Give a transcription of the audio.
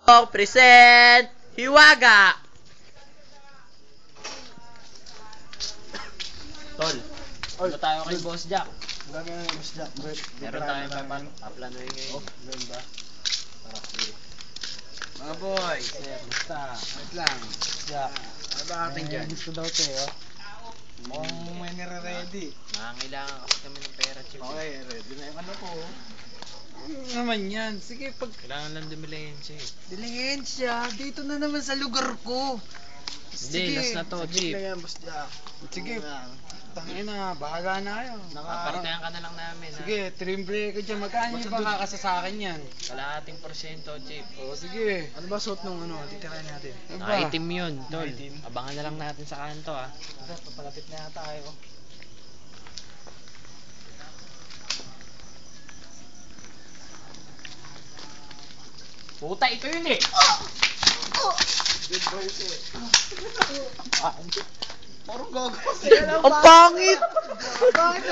Present Hiwaga. Tol, ano tayo kay Boss Jack? Lagi na yung Boss Jack. Meron tayong paplanoy ngayon. Meron ba? Mga boy, Basta. wait lang. Jack. Ano ba atin dyan? Gusto daw tayo. Mukhang may nire-ready. Nangangailangan kasi kami ng pera, Chip. Okay, ready na yung ano ko. Ano naman yan? Sige, pag Kailangan lang dumilensya eh. dilihensya, dito na naman sa lugar ko. Hindi, last na to, Sige Chip. lang yan, Boss Jack. Sige, tangin na, bahala na kayo. Apartayan ka na lang namin, ha? Sige, trim break ko dyan. Magkano yung kakasa sa akin yan? Kalahating porsyento, Chip. O, sige. Ano ba suot nung ano? Titirahin natin. Ano ba? Nakaitim yun, Tol. Nakaitim? Abangan na lang natin sa kanto, ha? Papalapit na yata tayo. Puta, ito yun eh! Good boys eh. Parang gago. Ang pangit! Bakit